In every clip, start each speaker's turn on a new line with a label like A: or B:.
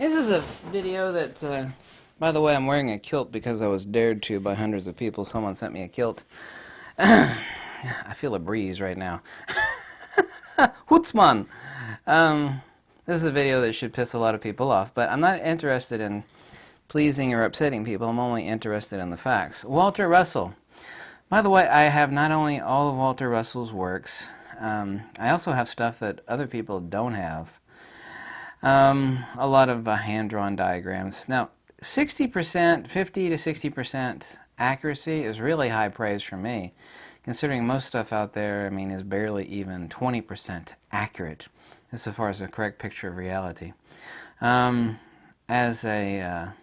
A: This is a video that, by the way, I'm wearing a kilt because I was dared to by hundreds of people. Someone sent me a kilt. I feel a breeze right now. Hutzman! This is a video that should piss a lot of people off, but I'm not interested in pleasing or upsetting people. I'm only interested in the facts. Walter Russell. By the way, I have not only all of Walter Russell's works, I also have stuff that other people don't have. A lot of hand-drawn diagrams. Now, 60%, 50 to 60% accuracy is really high praise from me, considering most stuff out there, is barely even 20% accurate as far as a correct picture of reality. As a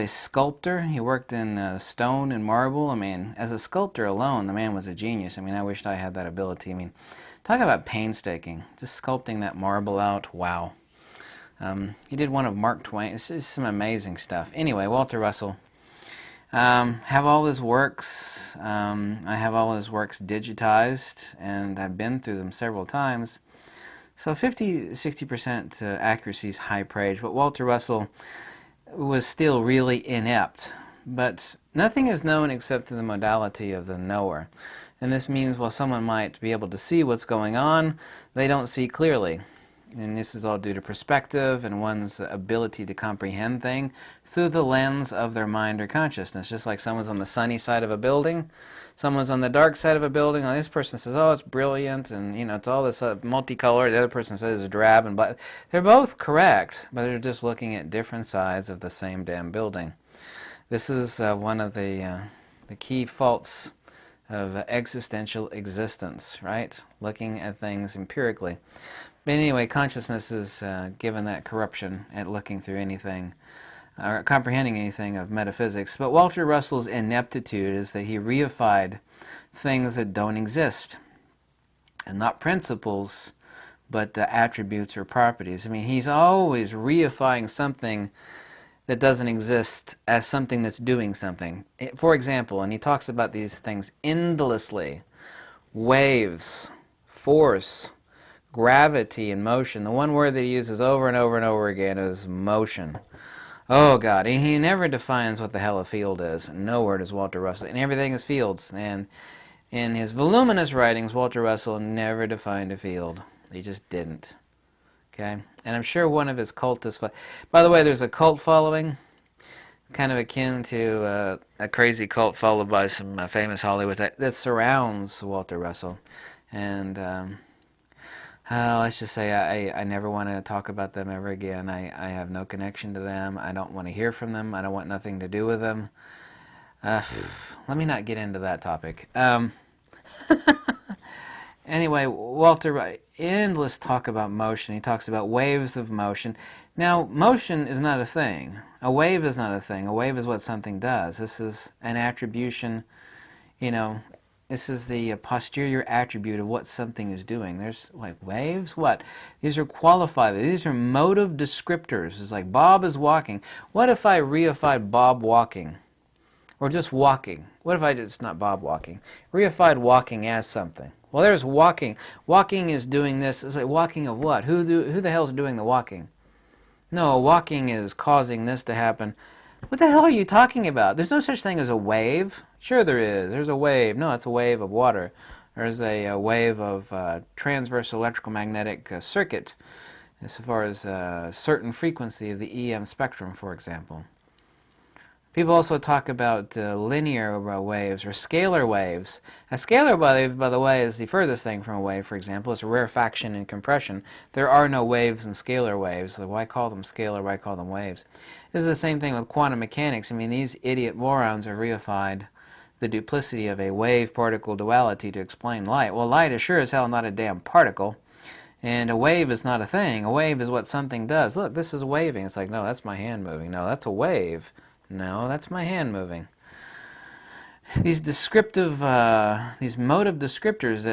A: sculptor, he worked in stone and marble. As a sculptor alone, the man was a genius. I wished I had that ability. Talk about painstaking. Just sculpting that marble out, wow. He did one of Mark Twain. It's just some amazing stuff. Anyway, Walter Russell. Have all his works. I have all his works digitized, and I've been through them several times. So 50-60% accuracy is high praise, but Walter Russell was still really inept. But nothing is known except through the modality of the knower. And this means while someone might be able to see what's going on, they don't see clearly. And this is all due to perspective and one's ability to comprehend things through the lens of their mind or consciousness. Just like someone's on the sunny side of a building, someone's on the dark side of a building. This person says, oh, it's brilliant, and it's all this multicolored. The other person says it's drab and black. They're both correct, but they're just looking at different sides of the same damn building. This is one of the key faults of existential existence, right? Looking at things empirically. But anyway, consciousness is given that corruption at looking through anything, or comprehending anything of metaphysics. But Walter Russell's ineptitude is that he reified things that don't exist. And not principles, but attributes or properties. He's always reifying something that doesn't exist as something that's doing something. For example, and he talks about these things endlessly: waves, force, gravity, and motion. The one word that he uses over and over and over again is motion. Oh God, he never defines what the hell a field is. Nowhere does Walter Russell. And everything is fields. And in his voluminous writings, Walter Russell never defined a field. He just didn't. Okay? And I'm sure one of his cultists... By the way, there's a cult following, kind of akin to a crazy cult followed by some famous Hollywood that surrounds Walter Russell. And let's just say I never want to talk about them ever again. I have no connection to them. I don't want to hear from them. I don't want nothing to do with them. Let me not get into that topic. Anyway, Walter, endless talk about motion. He talks about waves of motion. Now, motion is not a thing. A wave is not a thing. A wave is what something does. This is an attribution, this is the posterior attribute of what something is doing. There's like waves? What? These are qualified. These are motive descriptors. It's like Bob is walking. What if I reified Bob walking? Or just walking? What if I just, not Bob walking, reified walking as something? Well, there's walking. Walking is doing this. It's like walking of what? Who the hell is doing the walking? No, walking is causing this to happen. What the hell are you talking about? There's no such thing as a wave. Sure there is. There's a wave. No, it's a wave of water. There's a wave of transverse electrical magnetic circuit as far as a certain frequency of the EM spectrum, for example. People also talk about linear waves or scalar waves. A scalar wave, by the way, is the furthest thing from a wave, for example. It's rarefaction and compression. There are no waves in scalar waves. So why call them scalar? Why call them waves? This is the same thing with quantum mechanics. These idiot morons have reified the duplicity of a wave-particle duality to explain light. Well, light is sure as hell not a damn particle. And a wave is not a thing. A wave is what something does. Look, this is waving. It's like, no, that's my hand moving. No, that's a wave. No, that's my hand moving. These descriptive, these motive descriptors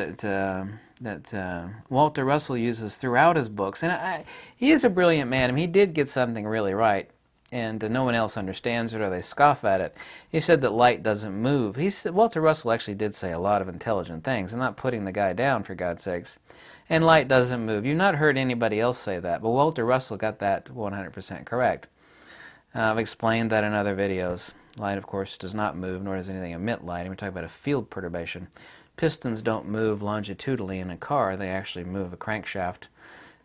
A: that Walter Russell uses throughout his books, and he is a brilliant man. He did get something really right. and no one else understands it or they scoff at it. He said that light doesn't move. Walter Russell actually did say a lot of intelligent things. I'm not putting the guy down, for God's sakes. And light doesn't move. You've not heard anybody else say that, but Walter Russell got that 100% correct. I've explained that in other videos. Light, of course, does not move, nor does anything emit light. And we're talking about a field perturbation. Pistons don't move longitudinally in a car. They actually move a crankshaft.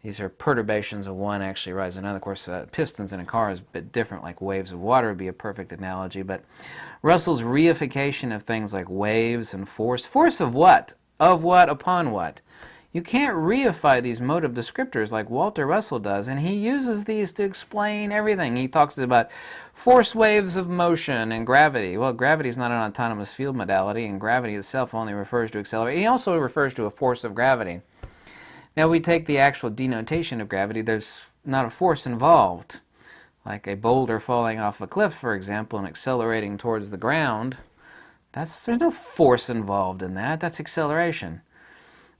A: These are perturbations of one actually rising another. Of course, pistons in a car is a bit different, like waves of water would be a perfect analogy. But Russell's reification of things like waves and force. Force of what? Of what upon what? You can't reify these motive descriptors like Walter Russell does, and he uses these to explain everything. He talks about force waves of motion and gravity. Well, gravity is not an autonomous field modality, and gravity itself only refers to acceleration. He also refers to a force of gravity. Now, we take the actual denotation of gravity. There's not a force involved, like a boulder falling off a cliff, for example, and accelerating towards the ground. There's no force involved in that. That's acceleration.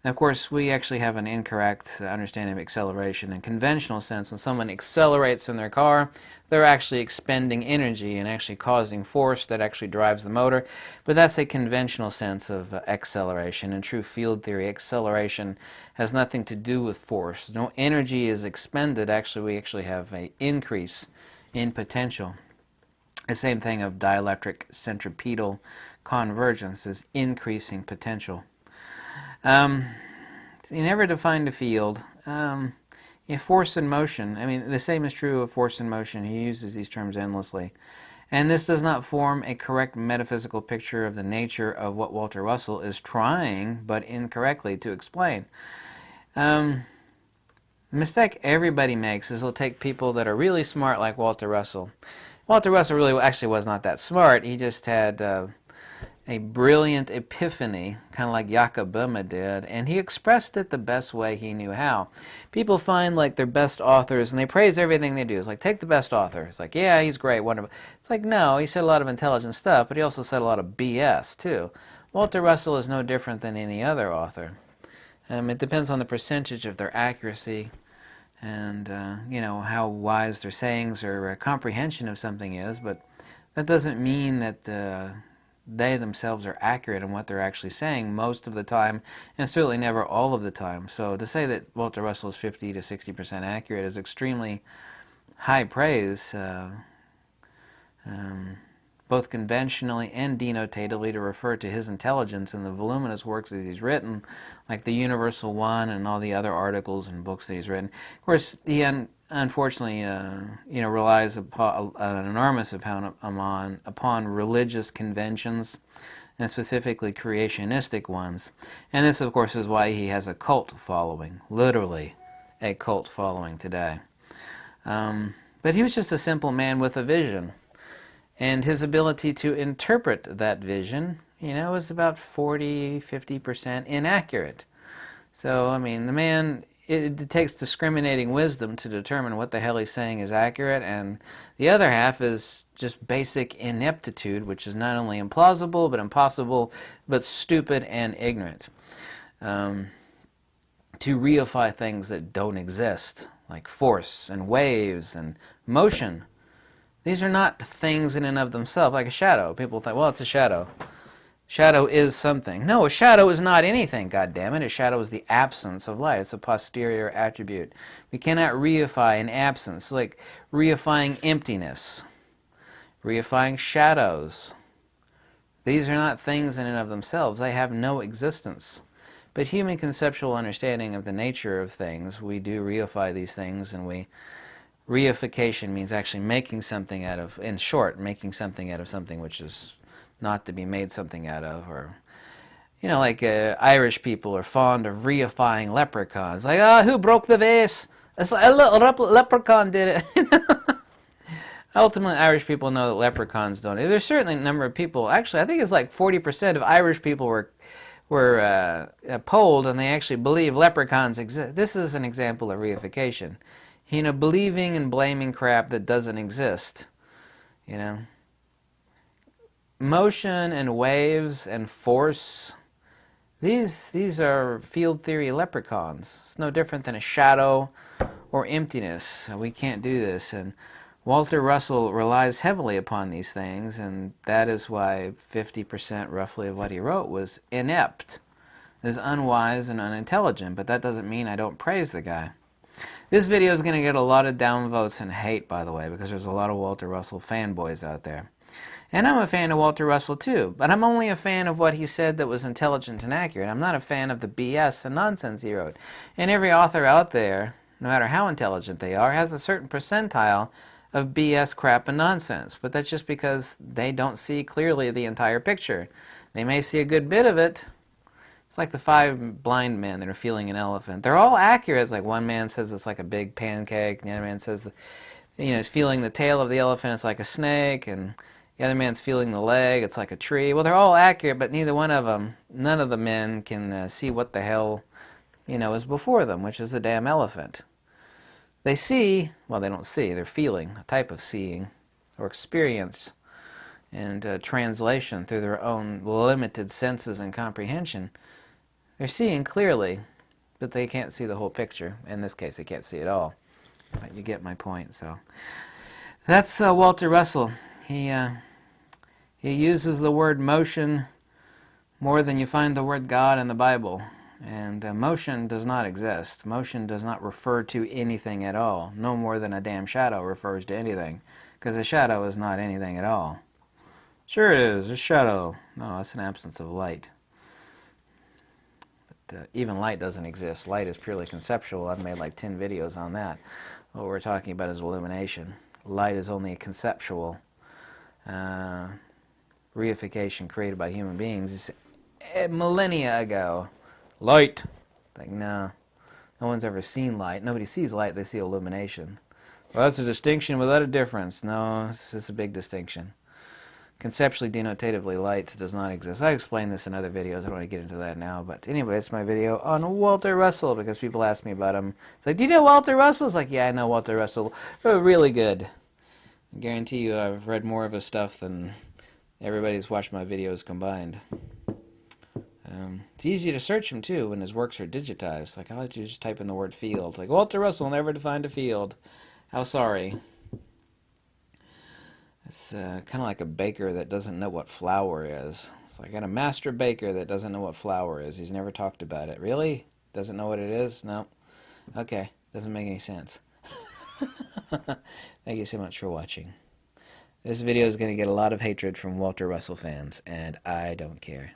A: Now, of course, we actually have an incorrect understanding of acceleration. In conventional sense, when someone accelerates in their car, they're actually expending energy and actually causing force that actually drives the motor. But that's a conventional sense of acceleration. In true field theory, acceleration has nothing to do with force. No energy is expended. Actually, we actually have an increase in potential. The same thing of dielectric centripetal convergence is increasing potential. He never defined a field. Force and motion, I mean, the same is true of force and motion. He uses these terms endlessly. And this does not form a correct metaphysical picture of the nature of what Walter Russell is trying, but incorrectly, to explain. The mistake everybody makes is they'll take people that are really smart like Walter Russell. Walter Russell really actually was not that smart. He just had a brilliant epiphany, kind of like Jakob Böhme did, and he expressed it the best way he knew how. People find like their best authors, and they praise everything they do. It's like, take the best author. It's like, yeah, he's great, wonderful. It's like, no, he said a lot of intelligent stuff, but he also said a lot of BS, too. Walter Russell is no different than any other author. It depends on the percentage of their accuracy and, how wise their sayings or comprehension of something is, but that doesn't mean that they themselves are accurate in what they're actually saying most of the time, and certainly never all of the time. So to say that Walter Russell is 50 to 60% accurate is extremely high praise, both conventionally and denotatively, to refer to his intelligence in the voluminous works that he's written, like the Universal One and all the other articles and books that he's written. Of course, he unfortunately, relies upon an enormous amount upon religious conventions, and specifically creationistic ones. And this, of course, is why he has a cult following, literally a cult following today. But he was just a simple man with a vision, and his ability to interpret that vision, is about 40-50% inaccurate. So, I mean, the man, it takes discriminating wisdom to determine what the hell he's saying is accurate, and the other half is just basic ineptitude, which is not only implausible, but impossible, but stupid and ignorant. To reify things that don't exist, like force and waves and motion. These are not things in and of themselves, like a shadow. People think, well, it's a shadow. Shadow is something. No, a shadow is not anything, goddammit. A shadow is the absence of light. It's a posterior attribute. We cannot reify an absence, like reifying emptiness, reifying shadows. These are not things in and of themselves. They have no existence. But human conceptual understanding of the nature of things, we do reify these things, and reification means actually making something out of, in short, making something out of something which is not to be made something out of. Or, like Irish people are fond of reifying leprechauns. Like, who broke the vase? It's like a little leprechaun did it. Ultimately, Irish people know that leprechauns don't. There's certainly a number of people, actually, I think it's like 40% of Irish people were polled, and they actually believe leprechauns exist. This is an example of reification. Believing and blaming crap that doesn't exist. Motion and waves and force, these are field theory leprechauns. It's no different than a shadow or emptiness. We can't do this. And Walter Russell relies heavily upon these things, and that is why 50% roughly of what he wrote was inept, is unwise and unintelligent, but that doesn't mean I don't praise the guy. This video is going to get a lot of downvotes and hate, by the way, because there's a lot of Walter Russell fanboys out there. And I'm a fan of Walter Russell too, but I'm only a fan of what he said that was intelligent and accurate. I'm not a fan of the BS and nonsense he wrote. And every author out there, no matter how intelligent they are, has a certain percentile of BS, crap, and nonsense. But that's just because they don't see clearly the entire picture. They may see a good bit of it. It's like the 5 blind men that are feeling an elephant. They're all accurate. It's like one man says it's like a big pancake, and the other man says he's feeling the tail of the elephant, it's like a snake, and the other man's feeling the leg, it's like a tree. Well, they're all accurate, but neither one of them, none of the men can see what the hell, is before them, which is a damn elephant. They see, well, they don't see, they're feeling, a type of seeing or experience and translation through their own limited senses and comprehension. They're seeing clearly, but they can't see the whole picture. In this case, they can't see it all. But you get my point. So that's Walter Russell. He uses the word motion more than you find the word God in the Bible. And motion does not exist. Motion does not refer to anything at all. No more than a damn shadow refers to anything. Because a shadow is not anything at all. Sure it is, a shadow. No, that's an absence of light. But even light doesn't exist. Light is purely conceptual. I've made like 10 videos on that. What we're talking about is illumination. Light is only a conceptual reification created by human beings millennia ago. Light. Like, no one's ever seen light. Nobody sees light, they see illumination. Well, that's a distinction without a difference. No, it's just a big distinction. Conceptually, denotatively, light does not exist. I explained this in other videos. I don't want to get into that now. But anyway, it's my video on Walter Russell because people ask me about him. It's like, do you know Walter Russell? It's like, yeah, I know Walter Russell. Oh, really good. I guarantee you I've read more of his stuff than everybody who's watched my videos combined. It's easy to search him, too, when his works are digitized. Like, how did you just type in the word field? Like, Walter Russell never defined a field. How sorry. It's kind of like a baker that doesn't know what flour is. It's like I got a master baker that doesn't know what flour is. He's never talked about it. Really? Doesn't know what it is? No. Okay. Doesn't make any sense. Thank you so much for watching. This video is going to get a lot of hatred from Walter Russell fans, and I don't care.